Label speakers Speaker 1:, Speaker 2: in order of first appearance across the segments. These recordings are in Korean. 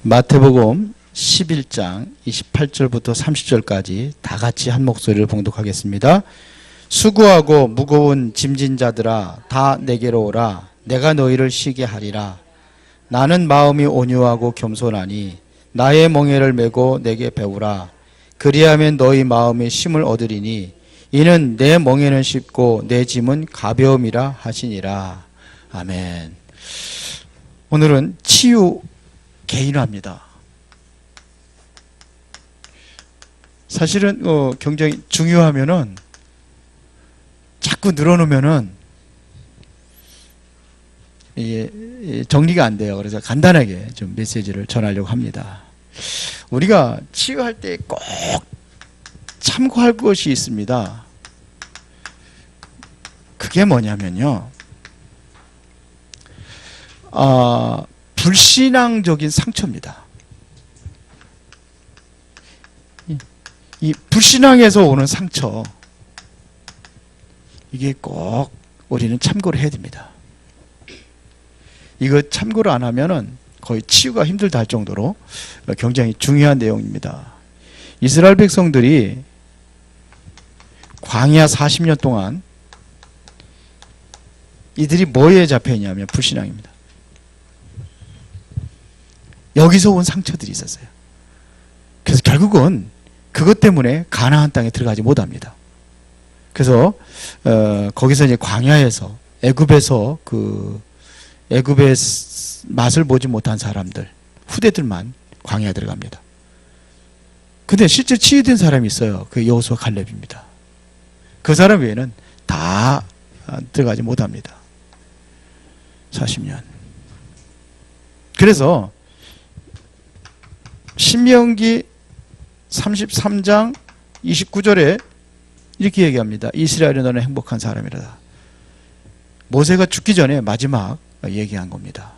Speaker 1: 마태복음 11장 28절부터 30절까지 다 같이 한 목소리를 봉독하겠습니다. 수고하고 무거운 짐진 자들아 다 내게로 오라. 내가 너희를 쉬게 하리라. 나는 마음이 온유하고 겸손하니 나의 멍에를 메고 내게 배우라. 그리하면 너희 마음이 쉼을 얻으리니 이는 내 멍에는 쉽고 내 짐은 가벼움이라 하시니라. 아멘. 오늘은 치유 개인화입니다. 사실은 굉장히 중요하면은 자꾸 늘어놓으면은 이게 정리가 안 돼요. 그래서 간단하게 좀 메시지를 전하려고 합니다. 우리가 치유할 때 꼭 참고할 것이 있습니다. 그게 뭐냐면요. 불신앙적인 상처입니다. 이 불신앙에서 오는 상처, 이게 꼭 우리는 참고를 해야 됩니다. 이거 참고를 안 하면은 거의 치유가 힘들다 할 정도로 굉장히 중요한 내용입니다. 이스라엘 백성들이 광야 40년 동안 이들이 뭐에 잡혀 있냐면 불신앙입니다. 여기서 온 상처들이 있었어요. 그래서 결국은 그것 때문에 가나안 땅에 들어가지 못합니다. 그래서 거기서 이제 광야에서 애굽에서 애굽의 맛을 보지 못한 사람들, 후대들만 광야에 들어갑니다. 근데 실제 치유된 사람이 있어요. 그 여호수아 갈렙입니다. 그 사람 외에는 다 들어가지 못합니다. 40년. 그래서 신명기 33장 29절에 이렇게 얘기합니다. 이스라엘이 너는 행복한 사람이라다. 모세가 죽기 전에 마지막 얘기한 겁니다.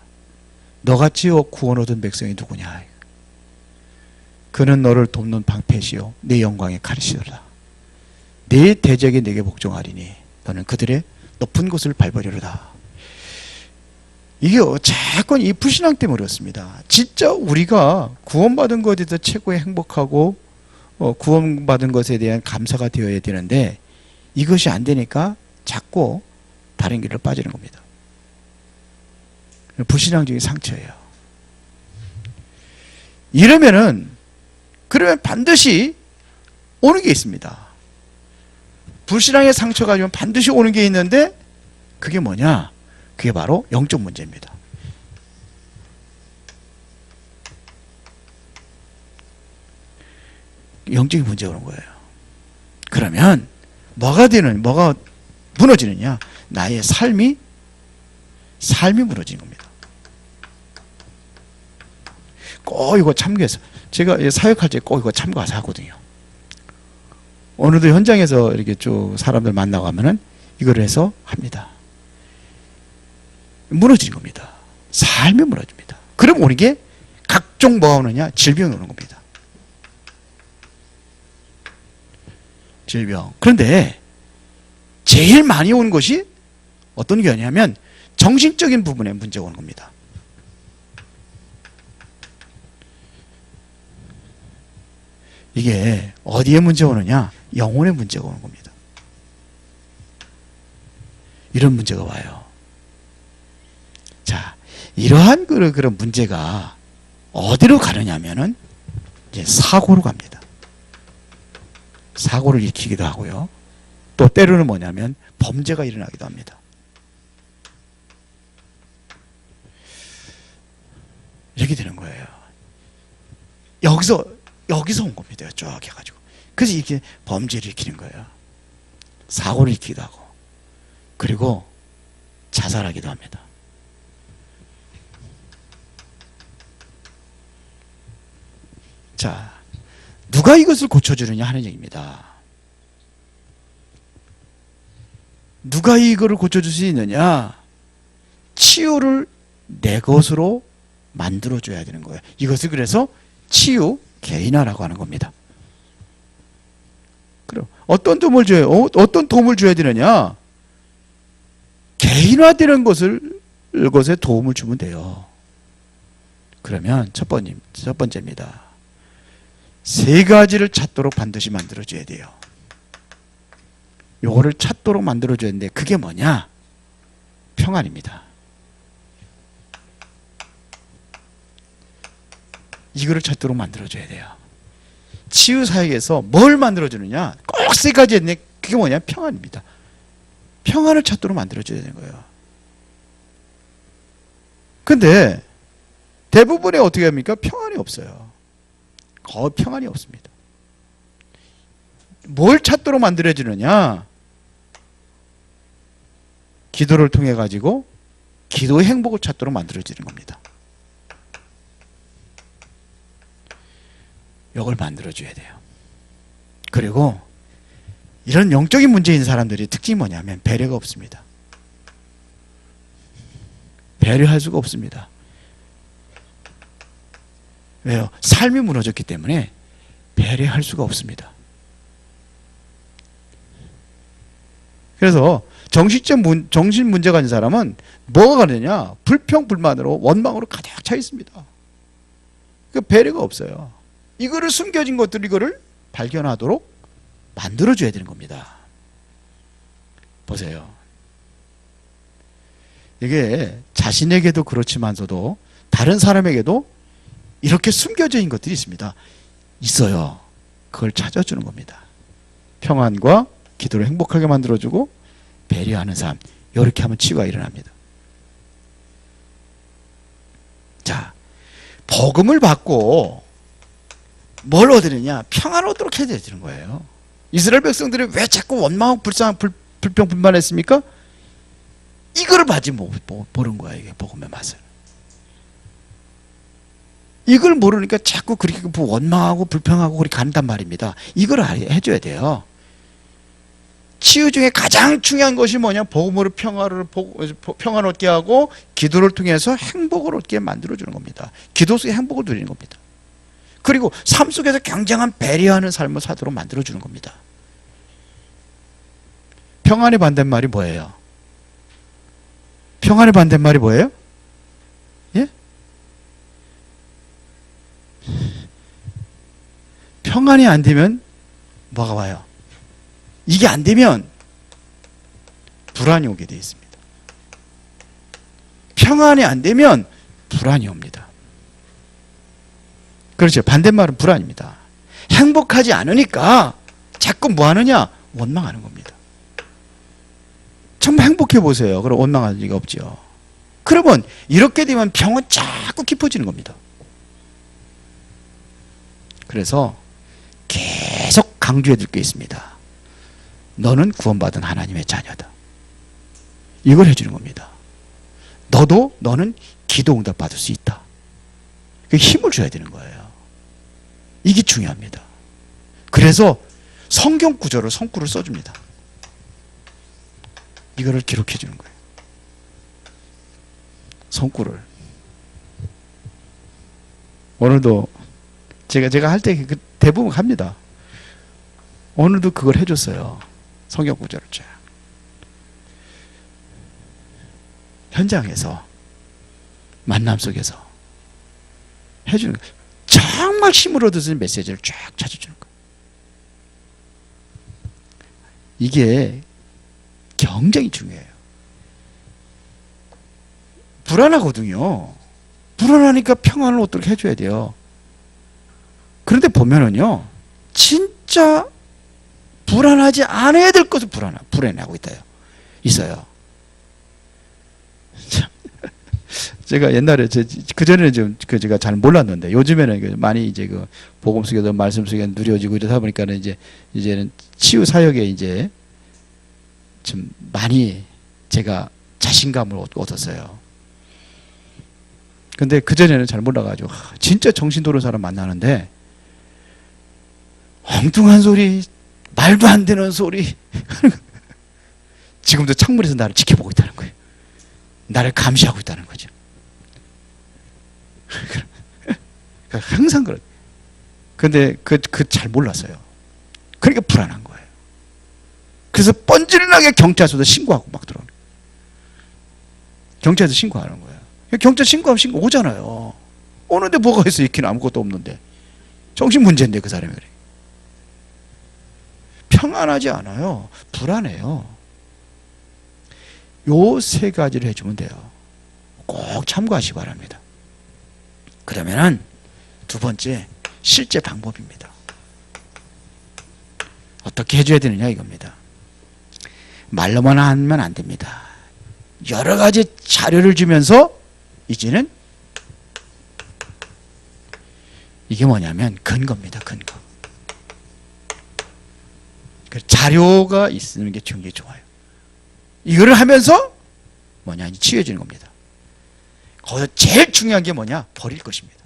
Speaker 1: 너같이 구원 얻은 백성이 누구냐. 그는 너를 돕는 방패시요 내 영광의 칼이시로다. 내 대적이 내게 복종하리니 너는 그들의 높은 곳을 밟으리로다. 이게 자꾸 이 불신앙 때문에 그렇습니다. 진짜 우리가 구원받은 것에 대해서 최고의 행복하고 구원받은 것에 대한 감사가 되어야 되는데 이것이 안 되니까 자꾸 다른 길로 빠지는 겁니다. 불신앙적인 상처예요. 그러면 반드시 오는 게 있습니다. 불신앙의 상처가 지금 반드시 오는 게 있는데 그게 뭐냐? 그게 바로 영적 문제입니다. 영적인 문제가 오는 거예요. 그러면 뭐가 무너지느냐? 나의 삶이 무너지는 겁니다. 꼭 이거 참고해서 제가 사역할 때 꼭 이거 참고해서 하거든요. 오늘도 현장에서 이렇게 쭉 사람들 만나고 하면은 이걸 해서 합니다. 무너지는 겁니다. 삶이 무너집니다. 그럼 오는 게 각종 뭐가 오느냐? 질병이 오는 겁니다. 질병. 그런데 제일 많이 오는 것이 어떤 경우냐면 정신적인 부분에 문제가 오는 겁니다. 이게 어디에 문제가 오느냐? 영혼에 문제가 오는 겁니다. 이런 문제가 와요. 자, 이러한 그런 문제가 어디로 가느냐면은 이제 사고로 갑니다. 사고를 일으키기도 하고요. 또 때로는 뭐냐면 범죄가 일어나기도 합니다. 이렇게 되는 거예요. 여기서 온 겁니다. 쭉 해가지고. 그래서 이렇게 범죄를 일으키는 거예요. 사고를 일으키기도 하고. 그리고 자살하기도 합니다. 자, 누가 이것을 고쳐주느냐 하는 얘기입니다. 누가 이거를 고쳐줄 수 있느냐? 치유를 내 것으로 만들어줘야 되는 거예요. 이것을 그래서 치유 개인화라고 하는 겁니다. 그럼 어떤 도움을 줘요? 어떤 도움을 줘야 되느냐? 개인화되는 것에 도움을 주면 돼요. 그러면 첫 번째입니다. 세 가지를 찾도록 반드시 만들어줘야 돼요. 요거를 찾도록 만들어줘야 되는데 그게 뭐냐? 평안입니다. 이거를 찾도록 만들어줘야 돼요. 치유사역에서 뭘 만들어주느냐? 꼭 세 가지 했는데 그게 뭐냐? 평안입니다. 평안을 찾도록 만들어줘야 되는 거예요. 근데 대부분의 어떻게 합니까? 평안이 없어요. 거의 평안이 없습니다. 뭘 찾도록 만들어주느냐? 기도를 통해 가지고 기도의 행복을 찾도록 만들어지는 겁니다. 이걸 만들어줘야 돼요. 그리고 이런 영적인 문제인 사람들이 특징이 뭐냐면 배려가 없습니다. 배려할 수가 없습니다. 왜요? 삶이 무너졌기 때문에 배려할 수가 없습니다. 그래서 정신 문제가 있는 사람은 뭐가 되냐? 불평, 불만으로, 원망으로 가득 차 있습니다. 그 배려가 없어요. 이거를 숨겨진 것들, 이거를 발견하도록 만들어줘야 되는 겁니다. 보세요. 이게 자신에게도 그렇지만서도 다른 사람에게도 이렇게 숨겨져 있는 것들이 있어요. 그걸 찾아주는 겁니다. 평안과 기도를 행복하게 만들어주고 배려하는 삶, 이렇게 하면 치유가 일어납니다. 자, 복음을 받고 뭘 얻으느냐? 평안을 얻도록 해야 되는 거예요. 이스라엘 백성들이 왜 자꾸 원망하고 불평 불만했습니까? 이거를 받지 모르는 거야, 이게 복음의 맛을. 이걸 모르니까 자꾸 그렇게 원망하고 불평하고 그렇게 간단 말입니다. 이걸 해줘야 돼요. 치유 중에 가장 중요한 것이 뭐냐? 복음으로 평안을 얻게 하고 기도를 통해서 행복을 얻게 만들어주는 겁니다. 기도 속에 행복을 누리는 겁니다. 그리고 삶 속에서 굉장한 배려하는 삶을 사도록 만들어주는 겁니다. 평안의 반대말이 뭐예요? 평안의 반대말이 뭐예요? 예? 평안이 안 되면 뭐가 와요? 이게 안 되면 불안이 오게 되어 있습니다. 평안이 안 되면 불안이 옵니다. 그렇죠. 반대말은 불안입니다. 행복하지 않으니까 자꾸 뭐 하느냐? 원망하는 겁니다. 정말 행복해 보세요. 그럼 원망할 리가 없죠. 그러면 이렇게 되면 병은 자꾸 깊어지는 겁니다. 그래서 계속 강조해 줄 게 있습니다. 너는 구원받은 하나님의 자녀다. 이걸 해주는 겁니다. 너는 기도 응답 받을 수 있다. 힘을 줘야 되는 거예요. 이게 중요합니다. 그래서 성경 구절을 성구를 써줍니다. 이거를 기록해 주는 거예요. 성구를. 오늘도 제가 할 때 대부분 합니다. 오늘도 그걸 해줬어요. 성경 구절을 쫙. 현장에서 만남 속에서 해주는 거예요. 정말 힘을 얻어서 메시지를 쫙 찾아주는 거예요. 이게 굉장히 중요해요. 불안하거든요. 불안하니까 평안을 얻도록 해줘야 돼요. 그런데 보면은요, 진짜 불안하지 않아야 될 것을 불안해하고 있어요. 제가 옛날에 그전에는 좀 제가 잘 몰랐는데 요즘에는 많이 이제 그 복음 속에서 말씀 속에 누려지고 이러다 보니까는 이제는 치유 사역에 이제 좀 많이 제가 자신감을 얻었어요. 근데 그전에는 잘 몰라가지고 진짜 정신 도는 사람 만나는데 엉뚱한 소리, 말도 안 되는 소리 지금도 창문에서 나를 지켜보고 있다는 거예요. 나를 감시하고 있다는 거죠. 항상 그래. 근데 잘 몰랐어요. 그러니까 불안한 거예요. 그래서 뻔질나게 경찰서도 신고하고 막 들어오는 거예요. 경찰서 신고하는 거예요. 경찰 신고하면 신고 오잖아요. 오는데 뭐가 있어? 있기는 아무것도 없는데. 정신 문제인데 그 사람이 그래. 평안하지 않아요. 불안해요. 요 세 가지를 해주면 돼요. 꼭 참고하시기 바랍니다. 그러면은 두 번째 실제 방법입니다. 어떻게 해줘야 되느냐 이겁니다. 말로만 하면 안 됩니다. 여러 가지 자료를 주면서 이제는 이게 뭐냐면 근거입니다. 근거. 자료가 있는 게 굉장히 좋아요. 이거를 하면서 뭐냐 치유해지는 겁니다. 거기서 제일 중요한 게 뭐냐? 버릴 것입니다.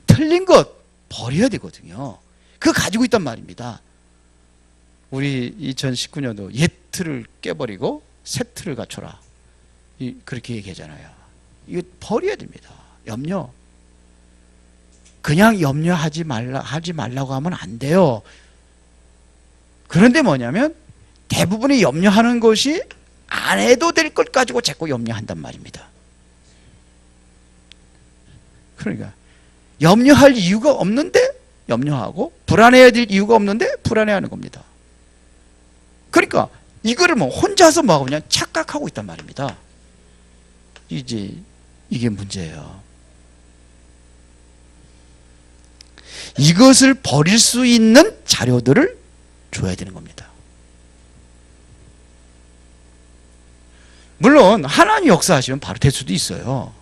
Speaker 1: 틀린 것 버려야 되거든요. 그거 가지고 있단 말입니다. 우리 2019년도 옛 틀을 깨버리고 새 틀을 갖춰라. 그렇게 얘기하잖아요. 이거 버려야 됩니다. 염려. 그냥 염려하지 말라고 하면 안 돼요. 그런데 뭐냐면 대부분이 염려하는 것이 안 해도 될 것 가지고 자꾸 염려한단 말입니다. 그러니까 염려할 이유가 없는데 염려하고 불안해야 될 이유가 없는데 불안해하는 겁니다. 그러니까 이거를 뭐 혼자서 뭐 그냥 착각하고 있단 말입니다. 이게 문제예요. 이것을 버릴 수 있는 자료들을 줘야 되는 겁니다. 물론 하나님 역사하시면 바로 될 수도 있어요.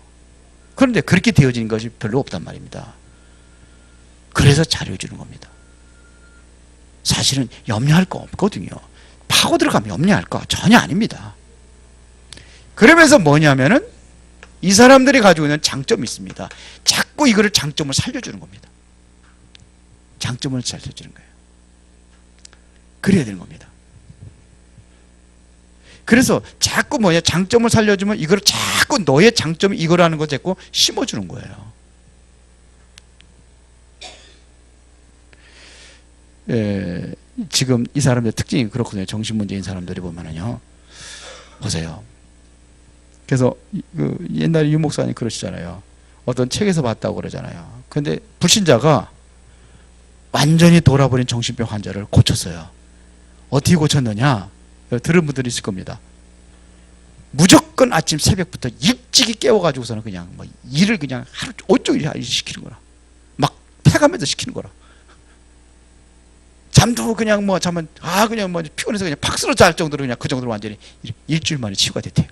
Speaker 1: 그런데 그렇게 되어진 것이 별로 없단 말입니다. 그래서 자료 주는 겁니다. 사실은 염려할 거 없거든요. 파고 들어가면 염려할 거 전혀 아닙니다. 그러면서 뭐냐면은 이 사람들이 가지고 있는 장점이 있습니다. 자꾸 이거를 장점을 살려주는 겁니다. 장점을 살려주는 거예요. 그래야 되는 겁니다. 그래서 자꾸 장점을 살려주면 이걸 자꾸 너의 장점이 이거라는 거 자꾸 심어주는 거예요. 지금 이 사람들 특징이 그렇거든요. 정신문제인 사람들이 보면은요. 보세요. 그래서 옛날에 유 목사님 그러시잖아요. 어떤 책에서 봤다고 그러잖아요. 근데 불신자가 완전히 돌아버린 정신병 환자를 고쳤어요. 어떻게 고쳤느냐? 들은 분들이 있을 겁니다. 무조건 아침 새벽부터 일찍이 깨워가지고서는 그냥 일을 그냥 하루 온종일 시키는 거라. 막 패가면서 시키는 거라. 잠도 그냥 잠은 그냥 피곤해서 그냥 팍 쓰러져 할 정도로 그냥 그 정도로 완전히 일주일 만에 치유가 됐대요.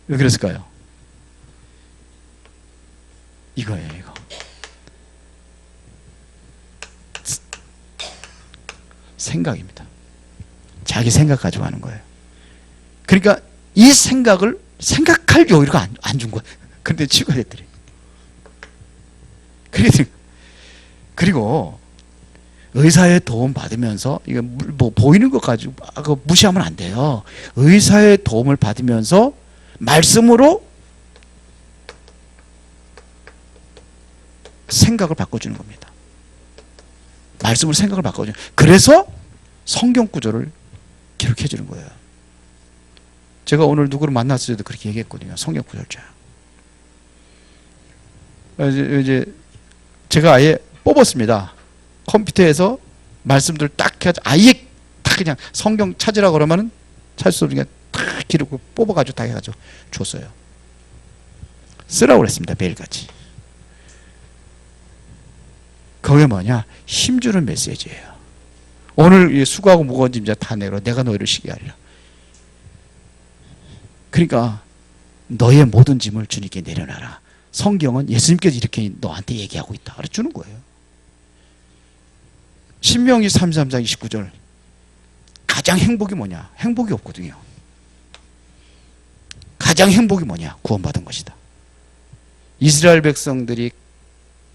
Speaker 1: 왜 그랬을까요? 이거예요, 이거. 생각입니다. 자기 생각 가지고 하는 거예요. 그러니까 이 생각을 생각할 여유가 안 준 거예요. 그런데 치유가 됐더래. 그리고 의사의 도움 받으면서 이거 보이는 것 가지고 무시하면 안 돼요. 의사의 도움을 받으면서 말씀으로 생각을 바꿔주는 겁니다. 말씀으로 생각을 바꿔주는. 그래서 성경 구절을 기록해 주는 거예요. 제가 오늘 누구를 만났을 때도 그렇게 얘기했거든요. 성경 구절자. 이제 제가 아예 뽑았습니다. 컴퓨터에서 말씀들 딱 해가지고 아예 딱 그냥 성경 찾으라 그러면은 찾을 수 없으니까 딱 기록 뽑아가지고 다 해가지고 줬어요. 쓰라고 그랬습니다. 매일같이. 그게 뭐냐? 힘주는 메시지예요. 오늘 수고하고 무거운 짐 다 내려 내가 너희를 쉬게 하리라. 그러니까 너의 모든 짐을 주님께 내려놔라. 성경은 예수님께서 이렇게 너한테 얘기하고 있다. 알아주는 거예요. 신명기 33장 29절. 가장 행복이 뭐냐? 행복이 없거든요. 가장 행복이 뭐냐? 구원받은 것이다. 이스라엘 백성들이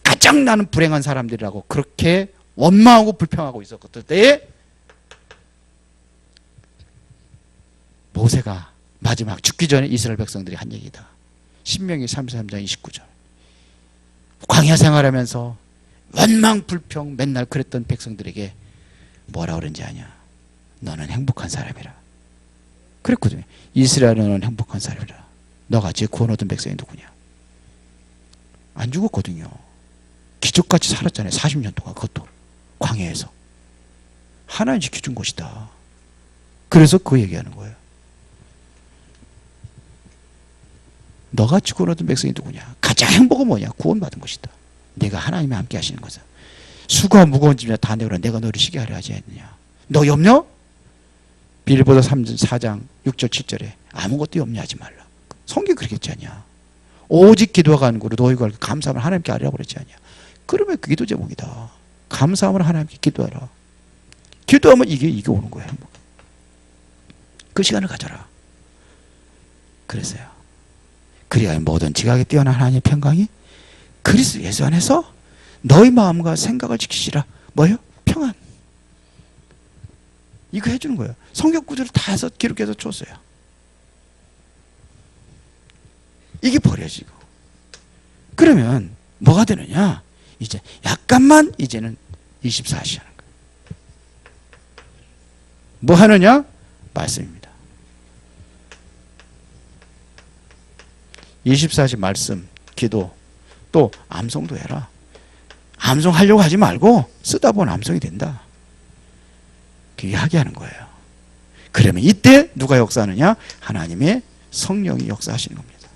Speaker 1: 가장 나는 불행한 사람들이라고 그렇게 원망하고 불평하고 있었을 때에 모세가 마지막 죽기 전에 이스라엘 백성들이 한 얘기다. 신명기 33장 29절. 광야 생활하면서 원망 불평 맨날 그랬던 백성들에게 뭐라 그런지 아냐? 너는 행복한 사람이라. 그랬거든요. 이스라엘은 행복한 사람이라. 너같이 구원 얻은 백성이 누구냐. 안 죽었거든요. 기적같이 살았잖아요. 40년 동안. 그것도 광야에서. 하나님 지켜준 것이다. 그래서 그 얘기하는 거예요. 너같이 구원 얻은 백성이 누구냐. 가장 행복은 뭐냐. 구원받은 것이다. 내가 하나님이 함께 하시는 거죠. 수고와 무거운 짐이나 다 내어라. 내가 너를 쉬게 하려 하지 않느냐. 너 염려? 빌보다 4장 6절 7절에 아무것도 염려하지 말라. 성경 그렇게 했지 않냐. 오직 기도와 간구로 너희가 감사함을 하나님께 아뢰라고 그랬지 않냐. 그러면 그 기도 제목이다. 감사함을 하나님께 기도하라. 기도하면 이게 오는 거예요. 그 시간을 가져라. 그래서요. 그리하여 모든 지각에 뛰어난 하나님의 평강이 그리스도 예수 안에서 너희 마음과 생각을 지키시라. 뭐예요? 평안. 이거 해주는 거예요. 성경 구절을 다 해서 기록해서 줬어요. 이게 버려지고. 그러면 뭐가 되느냐? 이제 약간만 이제는 24시 하는 거예요. 뭐 하느냐? 말씀입니다. 24시 말씀, 기도, 또 암송도 해라. 암송하려고 하지 말고 쓰다 보면 암송이 된다. 그게 하게 하는 거예요. 그러면 이때 누가 역사하느냐? 하나님의 성령이 역사하시는 겁니다.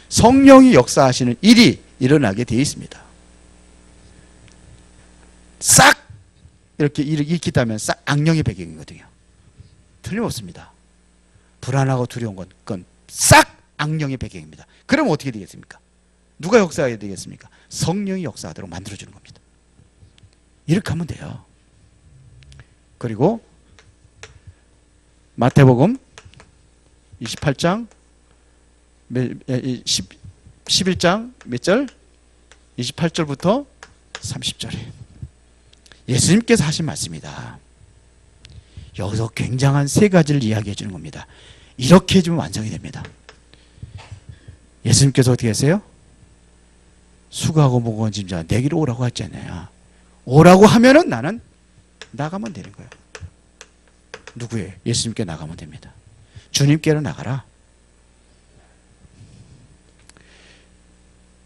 Speaker 1: 성령이 역사하시는 일이 일어나게 되어 있습니다. 싹 이렇게 읽기다면 싹 악령의 배경이거든요. 틀림없습니다. 불안하고 두려운 건 싹 악령의 배경입니다. 그럼 어떻게 되겠습니까? 누가 역사하게 되겠습니까? 성령이 역사하도록 만들어주는 겁니다. 이렇게 하면 돼요. 그리고 마태복음 28장 11장 몇 절? 28절부터 30절에 예수님께서 하신 말씀이다. 여기서 굉장한 세 가지를 이야기해 주는 겁니다. 이렇게 해주면 완성이 됩니다. 예수님께서 어떻게 하세요? 수고하고 무거운 짐자 내게로 오라고 했잖아요. 오라고 하면은 나는 나가면 되는 거예요. 누구예요? 예수님께 나가면 됩니다. 주님께로 나가라.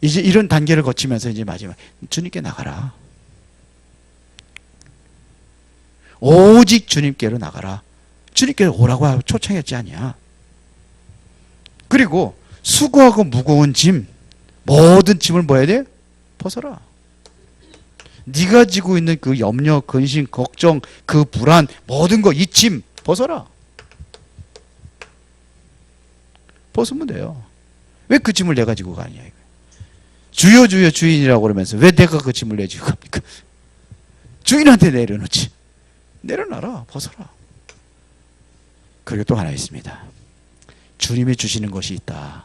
Speaker 1: 이제 이런 단계를 거치면서 이제 마지막 주님께 나가라. 오직 주님께로 나가라. 주님께로 오라고 초청했지 않냐. 그리고 수고하고 무거운 짐, 모든 짐을 뭐 해야 돼? 벗어라. 네가 지고 있는 그 염려, 근심, 걱정, 그 불안, 모든 거 이 짐 벗어라. 벗으면 돼요. 왜 그 짐을 내가 지고 가냐 이거. 주여 주여 주인이라고 그러면서 왜 내가 그 짐을 내지고 갑니까? 주인한테 내려놓지. 내려놔라. 벗어라. 그리고 또 하나 있습니다. 주님이 주시는 것이 있다.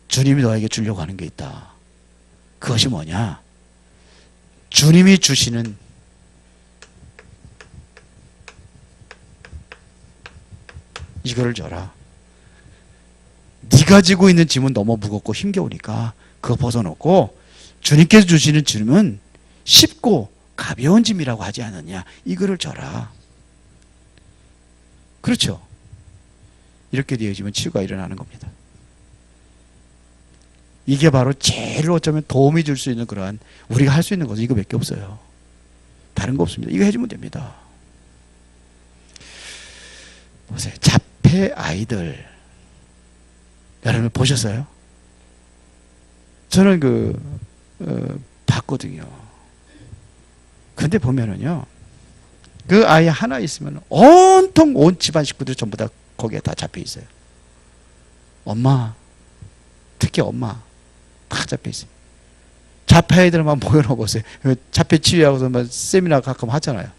Speaker 1: 주님이 너에게 주려고 하는 게 있다. 그것이 뭐냐? 주님이 주시는 이거를 줘라. 네가 지고 있는 짐은 너무 무겁고 힘겨우니까 그거 벗어놓고 주님께서 주시는 짐은 쉽고 가벼운 짐이라고 하지 않았냐. 이거를 줘라. 그렇죠. 이렇게 되어지면 치유가 일어나는 겁니다. 이게 바로 제일 어쩌면 도움이 줄 수 있는 그러한 우리가 할 수 있는 것은 이거밖에 없어요. 다른 거 없습니다. 이거 해주면 됩니다. 보세요. 자폐 아이들 여러분 보셨어요? 저는 봤거든요. 근데 보면은요, 그 아이 하나 있으면 온통 온 집안 식구들 전부 다 거기에 다 잡혀 있어요. 엄마, 특히 엄마 다 잡혀 있어요. 자폐 아이들만 모여놓고 보세요. 자폐 치유하고서 뭐 세미나 가끔 하잖아요.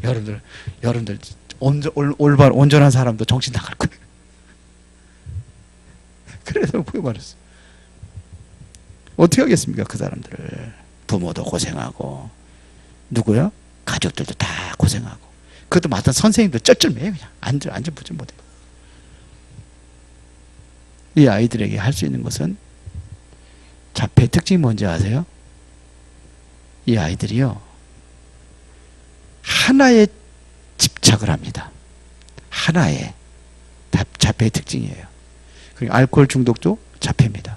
Speaker 1: 여러분들 올바른 온전한 사람도 정신 나갈 거예요. 그래서 보여버렸어. 어떻게 하겠습니까? 그 사람들을. 부모도 고생하고 누구요? 가족들도 다 고생하고 그것도 맡은 선생님도 쩔쩔매요. 그냥 앉아보지 못해. 이 아이들에게 할 수 있는 것은 자폐 특징이 뭔지 아세요? 이 아이들이요, 하나에 집착을 합니다. 하나에. 자폐의 특징이에요. 그리고 알코올 중독도 자폐입니다.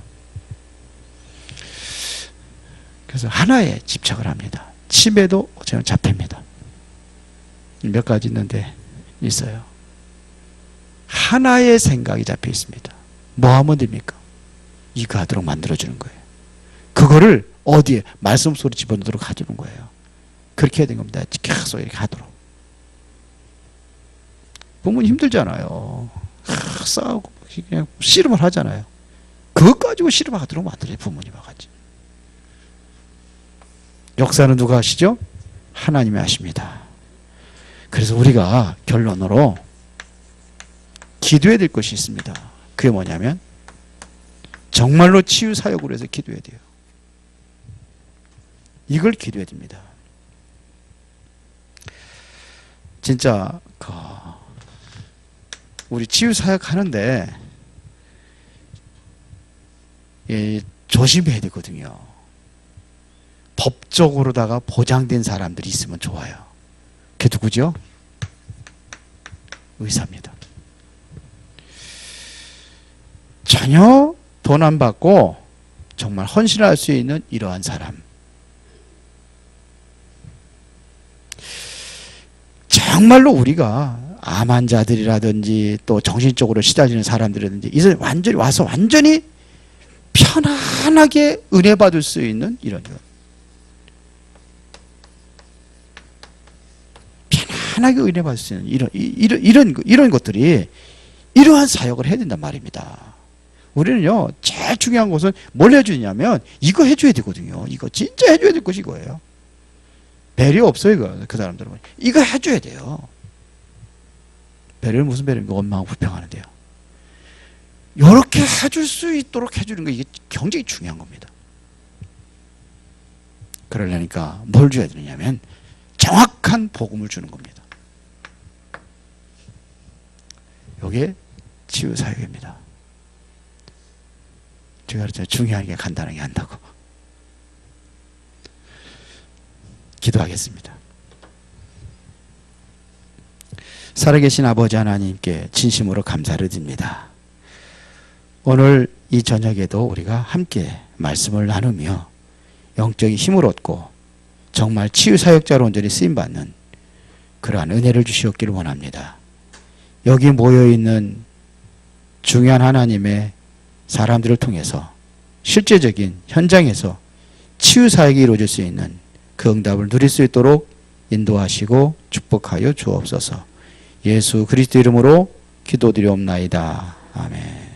Speaker 1: 그래서 하나에 집착을 합니다. 치매도 저는 자폐입니다. 몇 가지 있는데 있어요. 하나의 생각이 잡혀 있습니다. 뭐 하면 됩니까? 이거 하도록 만들어주는 거예요. 그거를 어디에? 말씀 속으로 집어넣도록 해주는 거예요. 그렇게 해야 되는 겁니다. 계속 이렇게 하도록. 부모님 힘들잖아요. 싸우고 그냥 씨름을 하잖아요. 그것 가지고 씨름하도록 만들어요. 부모님과 같이. 역사는 누가 하시죠? 하나님이 하십니다. 그래서 우리가 결론으로 기도해야 될 것이 있습니다. 그게 뭐냐면 정말로 치유 사역으로 해서 기도해야 돼요. 이걸 기도해야 됩니다. 진짜 우리 치유 사역 하는데 조심해야 되거든요. 법적으로다가 보장된 사람들이 있으면 좋아요. 그게 누구죠? 의사입니다. 전혀 돈 안 받고 정말 헌신할 수 있는 이러한 사람. 정말로 우리가 암 환자들이라든지 또 정신적으로 시달리는 사람들이라든지 이제 완전히 와서 완전히 편안하게 은혜 받을 수 있는 이런 편안하게 은혜 받을 수 있는 이런 것들이 이러한 사역을 해야 된단 말입니다. 우리는요, 제일 중요한 것은 뭘 해주냐면 이거 해줘야 되거든요. 이거 진짜 해줘야 될 것이 이거예요. 배려 없어요. 그 사람들은 이거 해줘야 돼요. 배려는 무슨 배려입니까? 원망하고 불평하는데요. 이렇게 해줄 수 있도록 해주는 거, 이게 굉장히 중요한 겁니다. 그러려니까 뭘 줘야 되느냐면 정확한 복음을 주는 겁니다. 이게 치유사역입니다. 제가 그랬잖아요. 중요한 게 간단하게 한다고. 기도하겠습니다. 살아계신 아버지 하나님께 진심으로 감사를 드립니다. 오늘 이 저녁에도 우리가 함께 말씀을 나누며 영적인 힘을 얻고 정말 치유사역자로 온전히 쓰임받는 그러한 은혜를 주시옵기를 원합니다. 여기 모여있는 중요한 하나님의 사람들을 통해서 실제적인 현장에서 치유사역이 이루어질 수 있는 그 응답을 누릴 수 있도록 인도하시고 축복하여 주옵소서. 예수 그리스도 이름으로 기도드리옵나이다. 아멘.